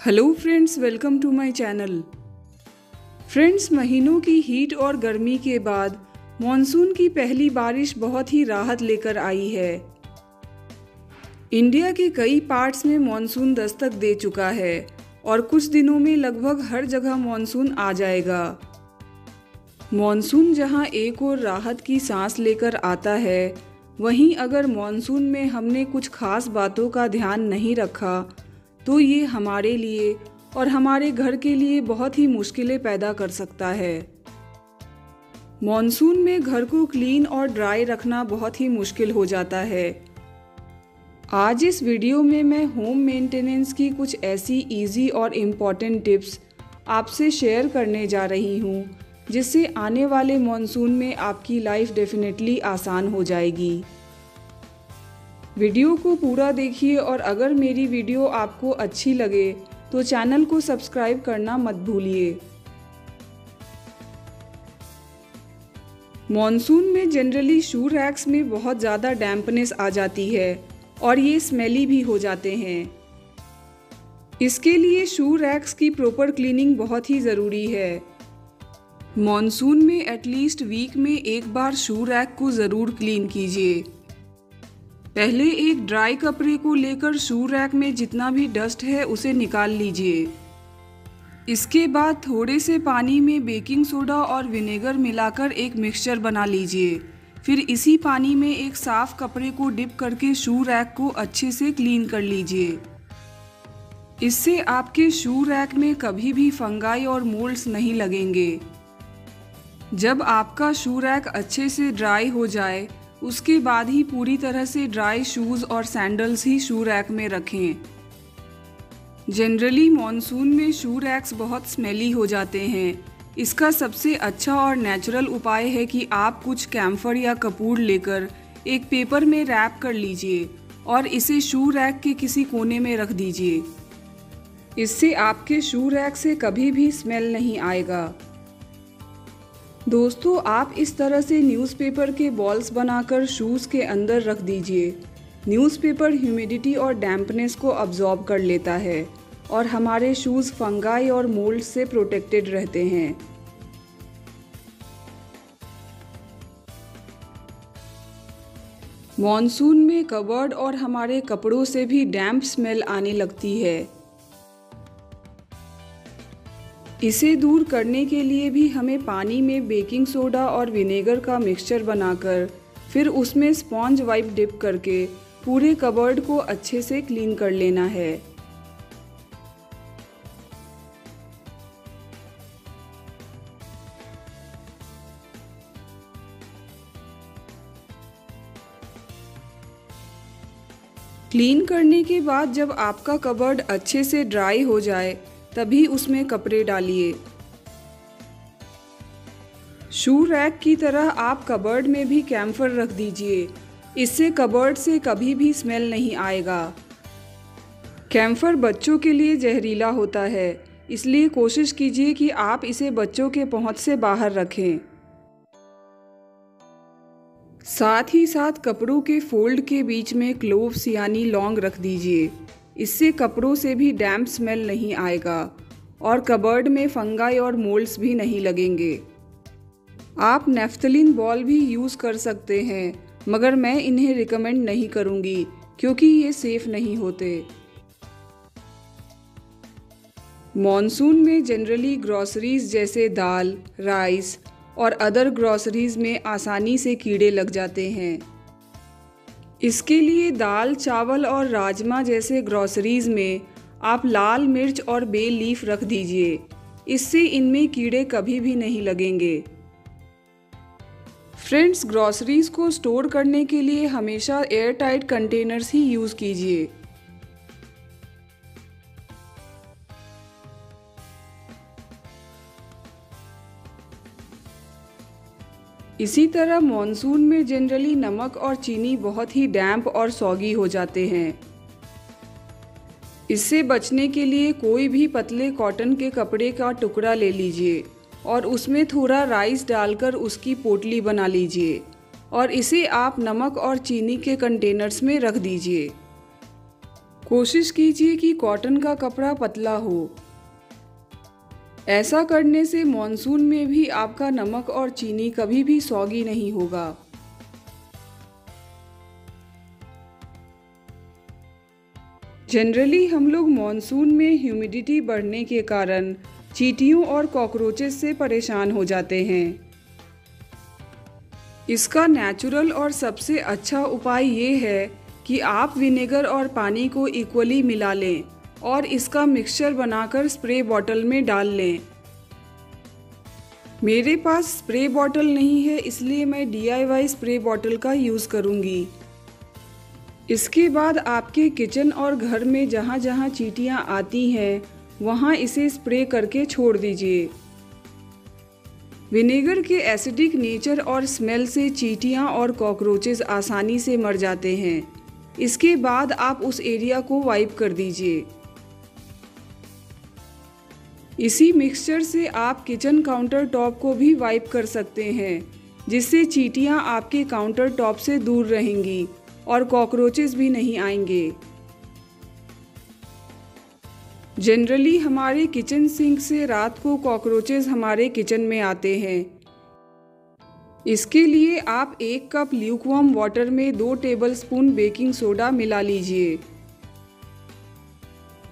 Hello friends, welcome to my channel. Friends, महीनों की heat और गर्मी के बाद मॉनसून की पहली बारिश बहुत ही राहत लेकर आई है। इंडिया के कई पार्ट्स में मॉनसून दस्तक दे चुका है और कुछ दिनों में लगभग हर जगह मॉनसून आ जाएगा। मॉनसून जहां एक और राहत की सांस लेकर आता है, वहीं अगर मॉनसून में हमने कुछ खास बातों का ध्यान नहीं रखा तो ये हमारे लिए और हमारे घर के लिए बहुत ही मुश्किलें पैदा कर सकता है। मॉनसून में घर को क्लीन और ड्राई रखना बहुत ही मुश्किल हो जाता है। आज इस वीडियो में मैं होम मेंटेनेंस की कुछ ऐसी इजी और इम्पॉर्टेंट टिप्स आपसे शेयर करने जा रही हूँ, जिससे आने वाले मॉनसून में आपकी लाइफ डेफिनेटली आसान हो जाएगी। वीडियो को पूरा देखिए और अगर मेरी वीडियो आपको अच्छी लगे तो चैनल को सब्सक्राइब करना मत भूलिए। मॉनसून में जनरली शू रैक्स में बहुत ज़्यादा डैम्पनेस आ जाती है और ये स्मेली भी हो जाते हैं। इसके लिए शू रैक्स की प्रॉपर क्लीनिंग बहुत ही ज़रूरी है। मॉनसून में एटलीस्ट वीक में एक बार शू रैक को ज़रूर क्लीन कीजिए। पहले एक ड्राई कपड़े को लेकर शू रैक में जितना भी डस्ट है उसे निकाल लीजिए। इसके बाद थोड़े से पानी में बेकिंग सोडा और विनेगर मिलाकर एक मिक्सचर बना लीजिए। फिर इसी पानी में एक साफ कपड़े को डिप करके शू रैक को अच्छे से क्लीन कर लीजिए। इससे आपके शू रैक में कभी भी फंगाई और मोल्ड्स नहीं लगेंगे। जब आपका शू रैक अच्छे से ड्राई हो जाए, उसके बाद ही पूरी तरह से ड्राई शूज़ और सैंडल्स ही शू रैक में रखें। जनरली मॉनसून में शू रैक्स बहुत स्मेली हो जाते हैं। इसका सबसे अच्छा और नेचुरल उपाय है कि आप कुछ कैम्फर या कपूर लेकर एक पेपर में रैप कर लीजिए और इसे शू रैक के किसी कोने में रख दीजिए। इससे आपके शू रैक से कभी भी स्मेल नहीं आएगा। दोस्तों, आप इस तरह से न्यूज़पेपर के बॉल्स बनाकर शूज़ के अंदर रख दीजिए। न्यूज़पेपर ह्यूमिडिटी और डैम्पनेस को अब्जॉर्ब कर लेता है और हमारे शूज़ फंगाई और मोल्ड से प्रोटेक्टेड रहते हैं। मॉनसून में कबर्ड और हमारे कपड़ों से भी डैम्प स्मेल आने लगती है। इसे दूर करने के लिए भी हमें पानी में बेकिंग सोडा और विनेगर का मिक्सचर बनाकर फिर उसमें स्पॉन्ज वाइप डिप करके पूरे कबर्ड को अच्छे से क्लीन कर लेना है। क्लीन करने के बाद जब आपका कबर्ड अच्छे से ड्राई हो जाए, तभी उसमें कपड़े डालिए। शू रैक की तरह आप कबर्ड में भी कैम्फर रख दीजिए। इससे कबर्ड से कभी भी स्मेल नहीं आएगा। कैम्फर बच्चों के लिए जहरीला होता है, इसलिए कोशिश कीजिए कि आप इसे बच्चों के पहुंच से बाहर रखें। साथ ही साथ कपड़ों के फोल्ड के बीच में क्लोव्स यानी लौंग रख दीजिए। इससे कपड़ों से भी डैम्प स्मेल नहीं आएगा और कबर्ड में फंगाई और मोल्ड्स भी नहीं लगेंगे। आप नेफ्थलीन बॉल भी यूज़ कर सकते हैं, मगर मैं इन्हें रिकमेंड नहीं करूँगी क्योंकि ये सेफ नहीं होते। मॉनसून में जनरली ग्रॉसरीज जैसे दाल, राइस और अदर ग्रॉसरीज में आसानी से कीड़े लग जाते हैं। इसके लिए दाल, चावल और राजमा जैसे ग्रॉसरीज में आप लाल मिर्च और बे लीफ रख दीजिए। इससे इनमें कीड़े कभी भी नहीं लगेंगे। फ्रेंड्स, ग्रॉसरीज को स्टोर करने के लिए हमेशा एयर टाइट कंटेनर्स ही यूज़ कीजिए। इसी तरह मॉनसून में जनरली नमक और चीनी बहुत ही डैम्प और सॉगी हो जाते हैं। इससे बचने के लिए कोई भी पतले कॉटन के कपड़े का टुकड़ा ले लीजिए और उसमें थोड़ा राइस डालकर उसकी पोटली बना लीजिए और इसे आप नमक और चीनी के कंटेनर्स में रख दीजिए। कोशिश कीजिए कि कॉटन का कपड़ा पतला हो। ऐसा करने से मॉनसून में भी आपका नमक और चीनी कभी भी सौगी नहीं होगा। जनरली हम लोग मॉनसून में ह्यूमिडिटी बढ़ने के कारण चींटियों और कॉकरोचेस से परेशान हो जाते हैं। इसका नेचुरल और सबसे अच्छा उपाय ये है कि आप विनेगर और पानी को इक्वली मिला लें और इसका मिक्सचर बनाकर स्प्रे बॉटल में डाल लें। मेरे पास स्प्रे बॉटल नहीं है, इसलिए मैं DIY स्प्रे बॉटल का यूज़ करूँगी। इसके बाद आपके किचन और घर में जहाँ जहाँ चींटियाँ आती हैं वहाँ इसे स्प्रे करके छोड़ दीजिए। विनेगर के एसिडिक नेचर और स्मेल से चींटियाँ और कॉकरोचेस आसानी से मर जाते हैं। इसके बाद आप उस एरिया को वाइप कर दीजिए। इसी मिक्सचर से आप किचन काउंटर टॉप को भी वाइप कर सकते हैं, जिससे चींटियाँ आपके काउंटर टॉप से दूर रहेंगी और कॉकरोचेस भी नहीं आएंगे। जनरली हमारे किचन सिंक से रात को कॉकरोचेस हमारे किचन में आते हैं। इसके लिए आप 1 कप ल्यूकवार्म वाटर में 2 टेबलस्पून बेकिंग सोडा मिला लीजिए।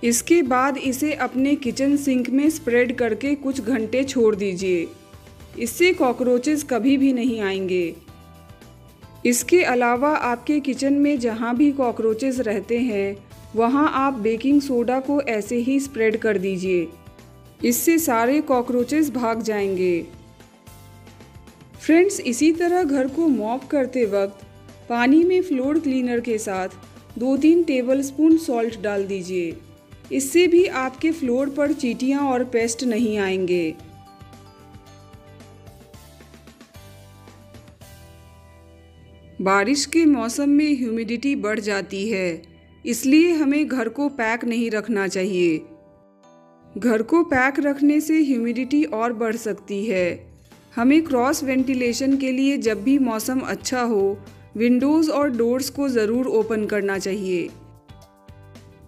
इसके बाद इसे अपने किचन सिंक में स्प्रेड करके कुछ घंटे छोड़ दीजिए। इससे कॉकरोचेस कभी भी नहीं आएंगे। इसके अलावा आपके किचन में जहाँ भी कॉकरोचेस रहते हैं वहाँ आप बेकिंग सोडा को ऐसे ही स्प्रेड कर दीजिए। इससे सारे कॉकरोचेस भाग जाएंगे। फ्रेंड्स, इसी तरह घर को मॉप करते वक्त पानी में फ्लोर क्लीनर के साथ 2-3 टेबलस्पून सॉल्ट डाल दीजिए। इससे भी आपके फ्लोर पर चींटियाँ और पेस्ट नहीं आएंगे। बारिश के मौसम में ह्यूमिडिटी बढ़ जाती है, इसलिए हमें घर को पैक नहीं रखना चाहिए। घर को पैक रखने से ह्यूमिडिटी और बढ़ सकती है। हमें क्रॉस वेंटिलेशन के लिए जब भी मौसम अच्छा हो, विंडोज़ और डोर्स को ज़रूर ओपन करना चाहिए।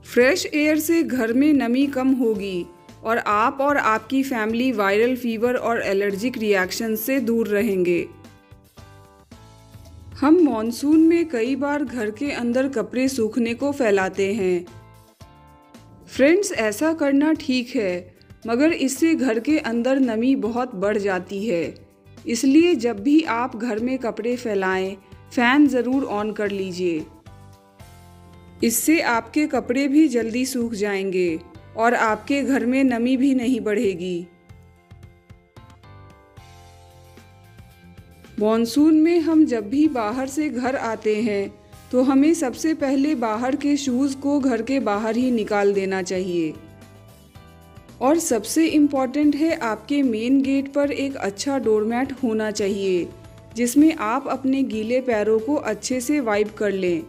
फ्रेश एयर से घर में नमी कम होगी और आप और आपकी फैमिली वायरल फीवर और एलर्जिक रिएक्शन से दूर रहेंगे। हम मॉनसून में कई बार घर के अंदर कपड़े सूखने को फैलाते हैं। फ्रेंड्स, ऐसा करना ठीक है, मगर इससे घर के अंदर नमी बहुत बढ़ जाती है। इसलिए जब भी आप घर में कपड़े फैलाएं, फ़ैन ज़रूर ऑन कर लीजिए। इससे आपके कपड़े भी जल्दी सूख जाएंगे और आपके घर में नमी भी नहीं बढ़ेगी। मॉनसून में हम जब भी बाहर से घर आते हैं तो हमें सबसे पहले बाहर के शूज़ को घर के बाहर ही निकाल देना चाहिए। और सबसे इम्पॉर्टेंट है, आपके मेन गेट पर एक अच्छा डोरमैट होना चाहिए जिसमें आप अपने गीले पैरों को अच्छे से वाइप कर लें।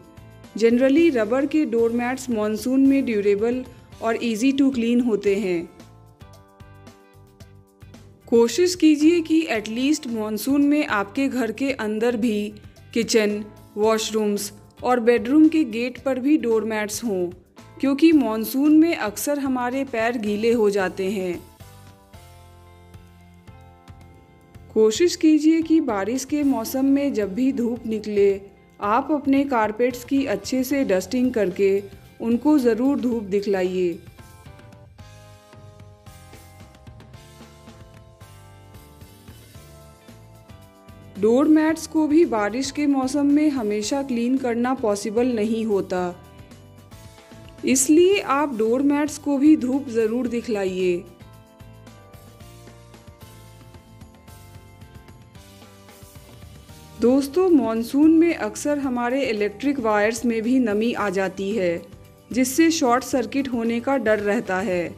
जनरली रबर के डोरमैट्स मॉनसून में ड्यूरेबल और इजी टू क्लीन होते हैं। कोशिश कीजिए कि एटलीस्ट मॉनसून में आपके घर के अंदर भी किचन, वॉशरूम्स और बेडरूम के गेट पर भी डोरमैट्स हों, क्योंकि मॉनसून में अक्सर हमारे पैर गीले हो जाते हैं। कोशिश कीजिए कि बारिश के मौसम में जब भी धूप निकले, आप अपने कारपेट्स की अच्छे से डस्टिंग करके उनको ज़रूर धूप दिखलाइए। डोर मैट्स को भी बारिश के मौसम में हमेशा क्लीन करना पॉसिबल नहीं होता, इसलिए आप डोर मैट्स को भी धूप ज़रूर दिखलाइए। दोस्तों, मॉनसून में अक्सर हमारे इलेक्ट्रिक वायर्स में भी नमी आ जाती है, जिससे शॉर्ट सर्किट होने का डर रहता है।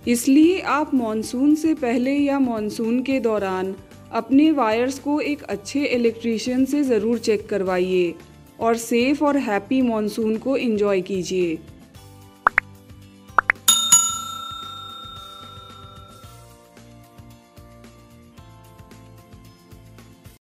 इसलिए आप मॉनसून से पहले या मॉनसून के दौरान अपने वायर्स को एक अच्छे इलेक्ट्रीशियन से ज़रूर चेक करवाइए और सेफ़ और हैप्पी मॉनसून को एंजॉय कीजिए।